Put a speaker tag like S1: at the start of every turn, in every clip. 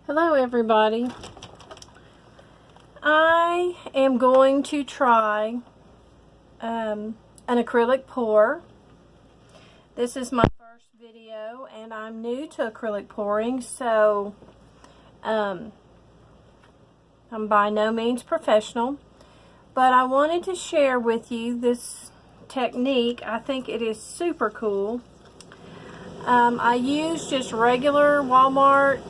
S1: Hello everybody. I am going to try an acrylic pour. This is my first video and I'm new to acrylic pouring, so I'm by no means professional, but I wanted to share with you this technique. I think it is super cool. I use just regular Walmart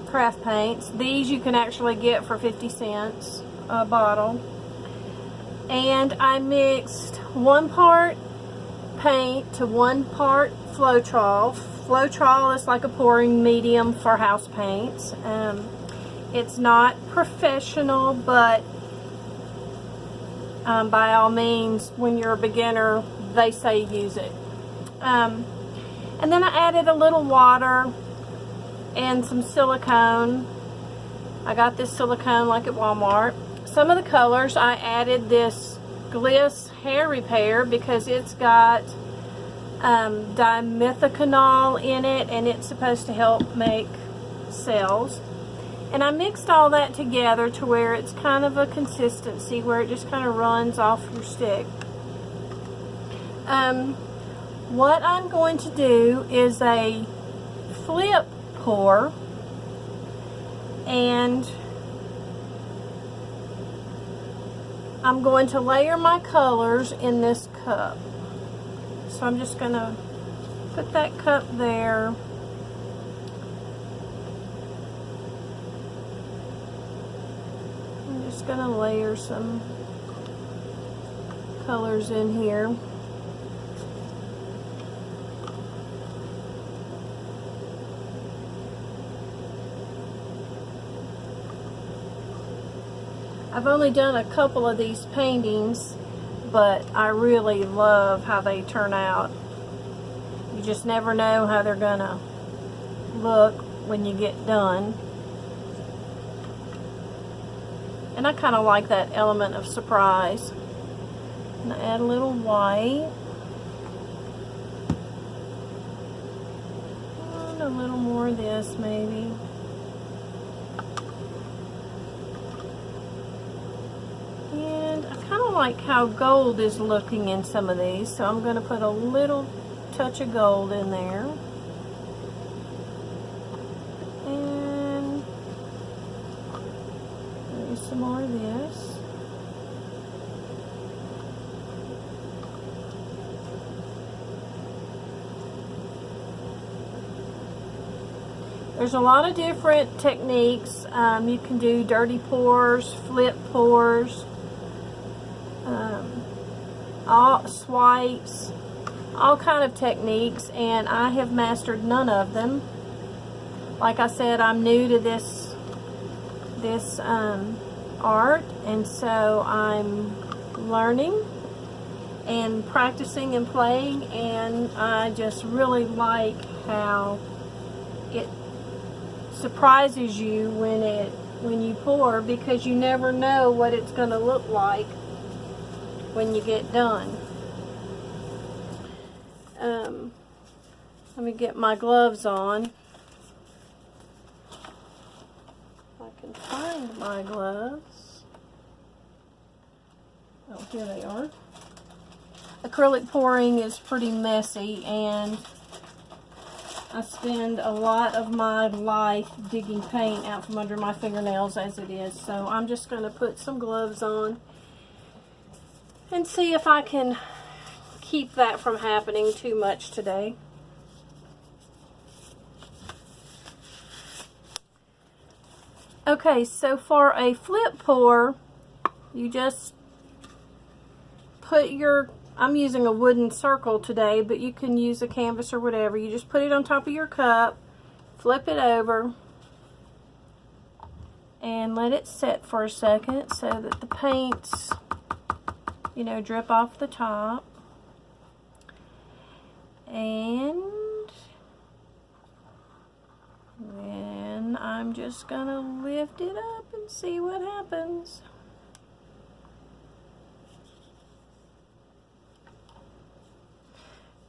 S1: craft paints. These you can actually get for 50 cents a bottle. And I mixed 1 part paint to 1 part floetrol. Floetrol is like a pouring medium for house paints. It's not professional, but by all means, when you're a beginner, they say use it. And then I added a little water and some silicone. I got this silicone like at Walmart. Some of the colors, I added this Gliss hair repair because it's got dimethicanol in it and it's supposed to help make cells. And I mixed all that together to where it's kind of a consistency where it just kind of runs off your stick. What I'm going to do is a flip pour, and I'm going to layer my colors in this cup. So I'm just going to put that cup there. I'm just going to layer some colors in here. I've only done a couple of these paintings, but I really love how they turn out. You just never know how they're gonna look when you get done. And I kind of like that element of surprise. And I add a little white. And a little more of this maybe. Like how gold is looking in some of these, so I'm going to put a little touch of gold in there, and maybe some more of this. There's a lot of different techniques. You can do dirty pours, flip pours, all swipes, all kind of techniques, and I have mastered none of them. Like I said, I'm new to this art, and so I'm learning and practicing and playing, and I just really like how it surprises you when you pour, because you never know what it's going to look like when you get done. Let me get my gloves on. If I can find my gloves. Oh, here they are. Acrylic pouring is pretty messy, and I spend a lot of my life digging paint out from under my fingernails as it is. So I'm just going to put some gloves on and see if I can keep that from happening too much today. Okay, so for a flip pour, you just put your, I'm using a wooden circle today, but you can use a canvas or whatever. You just put it on top of your cup, flip it over, and let it set for a second so that the paints, you know, drip off the top. And then I'm just gonna lift it up and see what happens.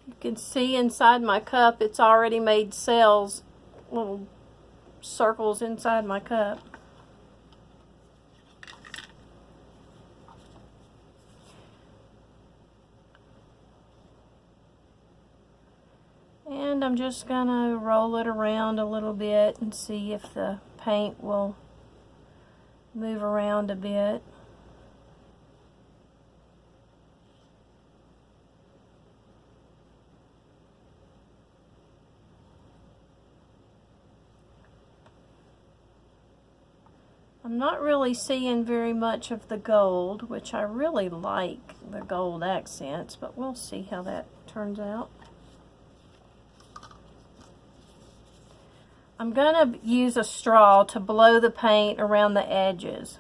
S1: You can see inside my cup it's already made cells, little circles inside my cup. And I'm just gonna roll it around a little bit and see if the paint will move around a bit. I'm not really seeing very much of the gold, which I really like the gold accents, but we'll see how that turns out. I'm going to use a straw to blow the paint around the edges.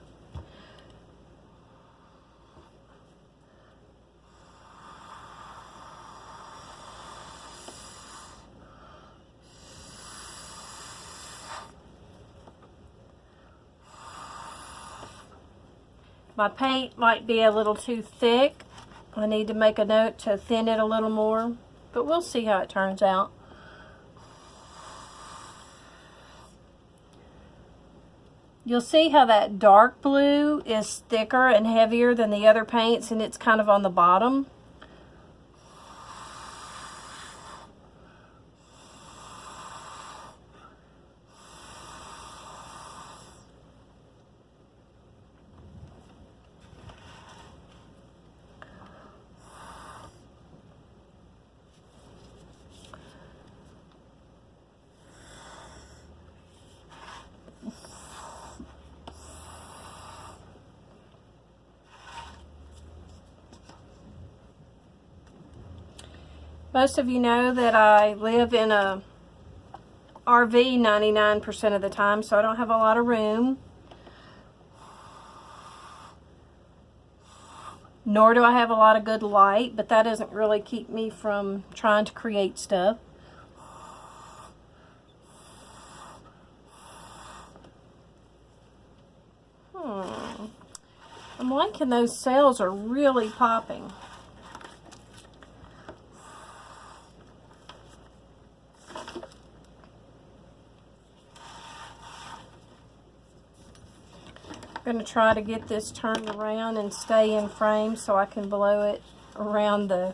S1: My paint might be a little too thick. I need to make a note to thin it a little more, but we'll see how it turns out. You'll see how that dark blue is thicker and heavier than the other paints, and it's kind of on the bottom. Most of you know that I live in a RV 99% of the time, so I don't have a lot of room. Nor do I have a lot of good light, but that doesn't really keep me from trying to create stuff. I'm liking those cells are really popping. I'm going to try to get this turned around and stay in frame so I can blow it around the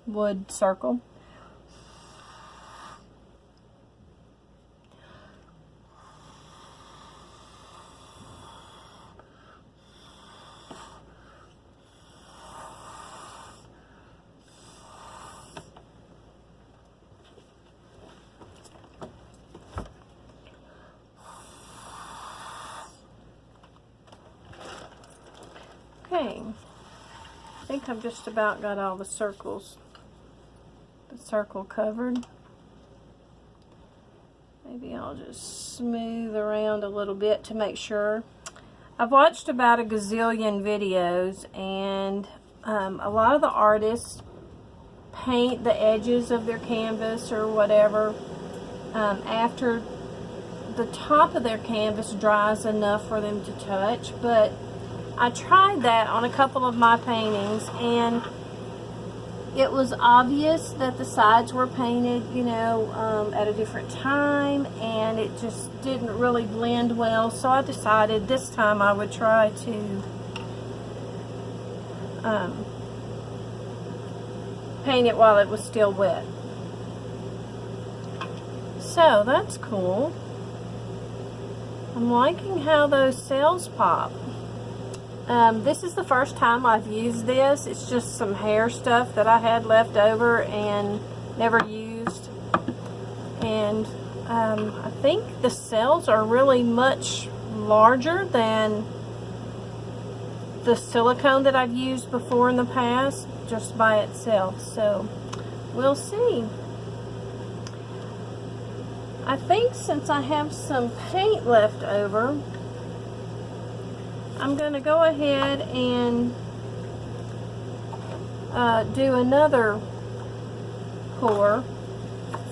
S1: wood circle. Okay, I think I've just about got all the circle covered. Maybe I'll just smooth around a little bit to make sure. I've watched about a gazillion videos, and a lot of the artists paint the edges of their canvas or whatever after the top of their canvas dries enough for them to touch, but I tried that on a couple of my paintings, and it was obvious that the sides were painted, you know, at a different time, and it just didn't really blend well. So I decided this time I would try to paint it while it was still wet. So that's cool. I'm liking how those cells pop. This is the first time I've used this. It's just some hair stuff that I had left over and never used. And I think the cells are really much larger than the silicone that I've used before in the past, just by itself. So we'll see. I think since I have some paint left over, I'm going to go ahead and do another pour.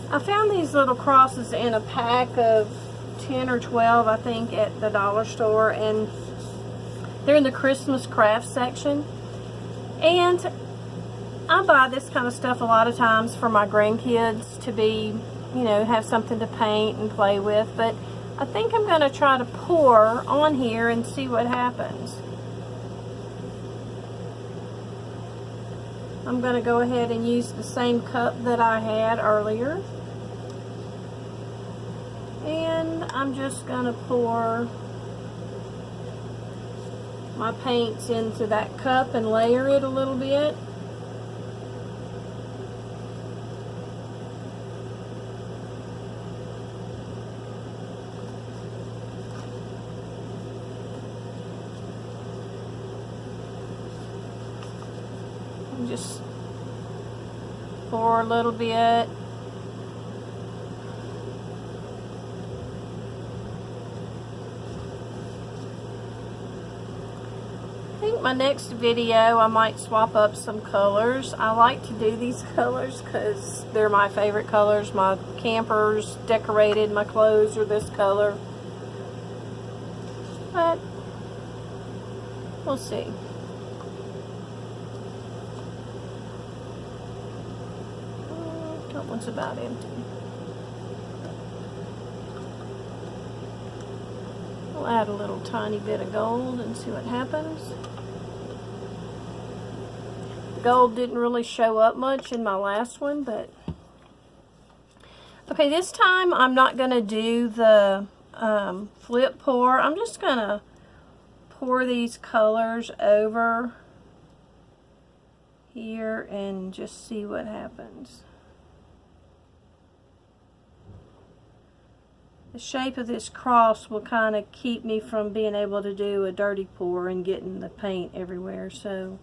S1: I found these little crosses in a pack of 10 or 12, I think, at the dollar store, and they're in the Christmas craft section. And I buy this kind of stuff a lot of times for my grandkids to be you know, have something to paint and play with. But I think I'm going to try to pour on here and see what happens. I'm going to go ahead and use the same cup that I had earlier. And I'm just going to pour my paints into that cup and layer it a little bit. And just pour a little bit. I think my next video I might swap up some colors. I like to do these colors because they're my favorite colors. My camper's decorated, my clothes are this color. But we'll see. That one's about empty. We'll add a little tiny bit of gold and see what happens. Gold didn't really show up much in my last one, but okay, this time I'm not going to do the flip pour. I'm just going to pour these colors over here and just see what happens. The shape of this cross will kind of keep me from being able to do a dirty pour and getting the paint everywhere, so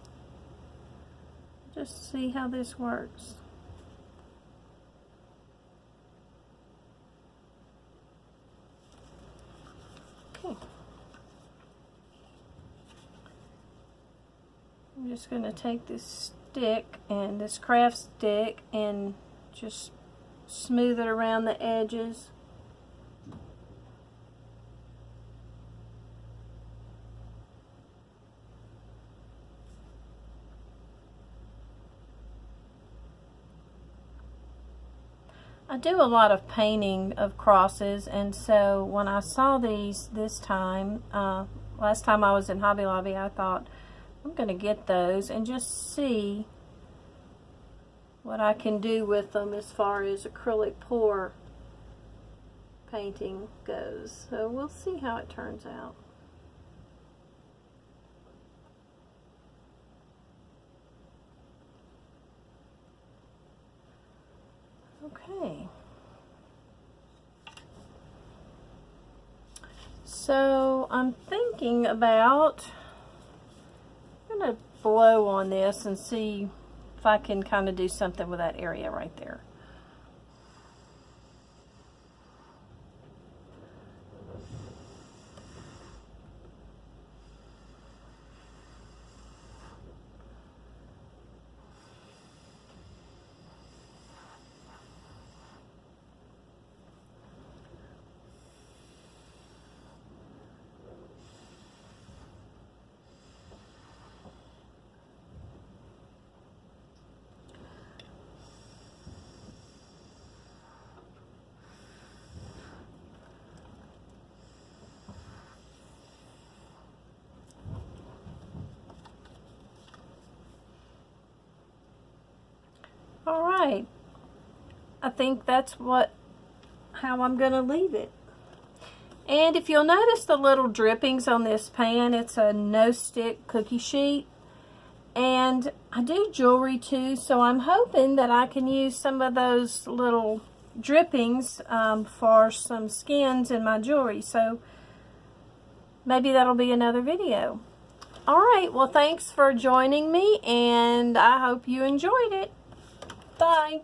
S1: just see how this works. Okay. I'm just going to take this stick and this craft stick and just smooth it around the edges. I do a lot of painting of crosses, and so when I saw these this time, last time I was in Hobby Lobby, I thought I'm going to get those and just see what I can do with them as far as acrylic pour painting goes. So we'll see how it turns out. Okay, so I'm thinking about, I'm going to blow on this and see if I can kind of do something with that area right there. All right, I think that's how I'm going to leave it. And if you'll notice the little drippings on this pan, it's a no-stick cookie sheet. And I do jewelry too, so I'm hoping that I can use some of those little drippings for some skins in my jewelry. So maybe that'll be another video. All right, well, thanks for joining me, and I hope you enjoyed it. Bye.